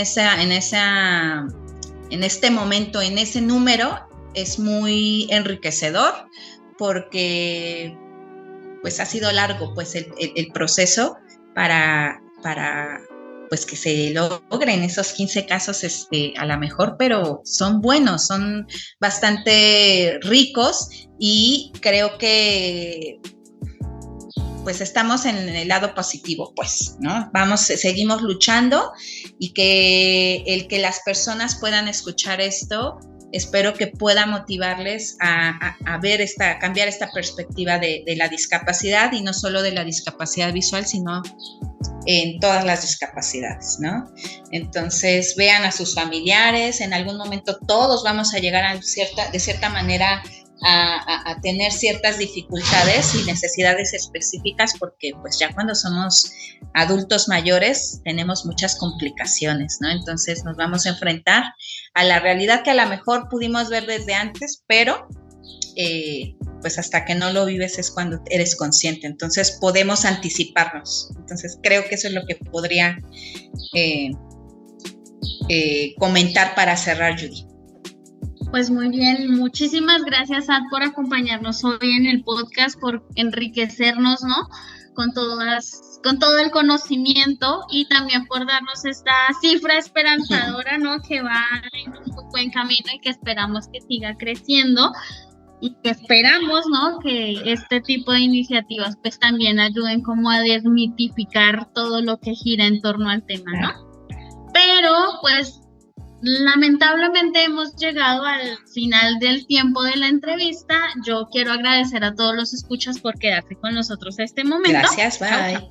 este momento, en ese número es muy enriquecedor porque pues ha sido largo pues el proceso para pues que se logren esos 15 casos a lo mejor, pero son buenos, son bastante ricos y creo que pues estamos en el lado positivo, pues, ¿no? Seguimos luchando y que las personas puedan escuchar esto, espero que pueda motivarles a ver cambiar esta perspectiva de la discapacidad y no solo de la discapacidad visual, sino en todas las discapacidades, ¿no? Entonces vean a sus familiares, en algún momento todos vamos a llegar de cierta manera a tener ciertas dificultades y necesidades específicas porque pues ya cuando somos adultos mayores tenemos muchas complicaciones, ¿no? Entonces nos vamos a enfrentar a la realidad que a lo mejor pudimos ver desde antes, pero pues hasta que no lo vives es cuando eres consciente, entonces podemos anticiparnos. Entonces creo que eso es lo que podría comentar para cerrar, Judy. Pues muy bien, muchísimas gracias, Ad, por acompañarnos hoy en el podcast, por enriquecernos, ¿no? Con todo el conocimiento y también por darnos esta cifra esperanzadora, ¿no? Que va en un muy buen camino y que esperamos que siga creciendo. Y que esperamos, ¿no? Que este tipo de iniciativas pues también ayuden como a desmitificar todo lo que gira en torno al tema, ¿no? Pero pues lamentablemente hemos llegado al final del tiempo de la entrevista. Yo quiero agradecer a todos los escuchas por quedarse con nosotros este momento. Gracias, bye.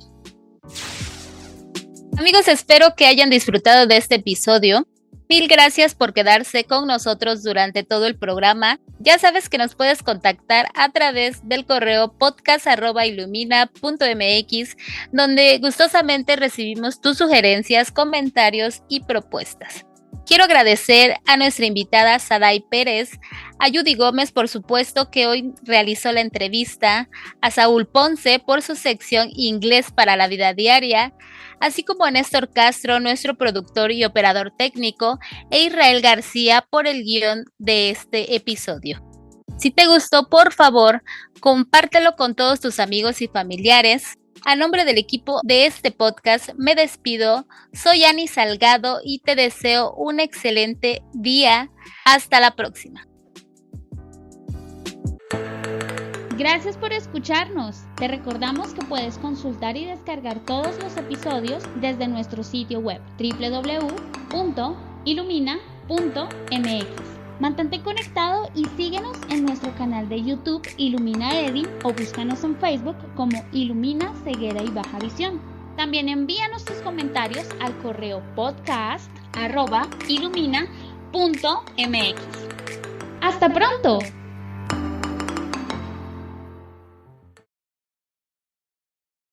Amigos, espero que hayan disfrutado de este episodio. Mil gracias por quedarse con nosotros durante todo el programa. Ya sabes que nos puedes contactar a través del correo podcast@ilumina.mx, donde gustosamente recibimos tus sugerencias, comentarios y propuestas. Quiero agradecer a nuestra invitada Saday Pérez, a Judy Gómez, por supuesto, que hoy realizó la entrevista, a Saúl Ponce por su sección Inglés para la Vida Diaria, así como a Néstor Castro, nuestro productor y operador técnico, e Israel García por el guión de este episodio. Si te gustó, por favor, compártelo con todos tus amigos y familiares. A nombre del equipo de este podcast me despido, soy Ani Salgado y te deseo un excelente día. Hasta la próxima. Gracias por escucharnos. Te recordamos que puedes consultar y descargar todos los episodios desde nuestro sitio web www.ilumina.mx. Mantente conectado y síguenos en nuestro canal de YouTube Ilumina Edin o búscanos en Facebook como Ilumina Ceguera y Baja Visión. También envíanos tus comentarios al correo podcast@ilumina.mx. ¡Hasta pronto!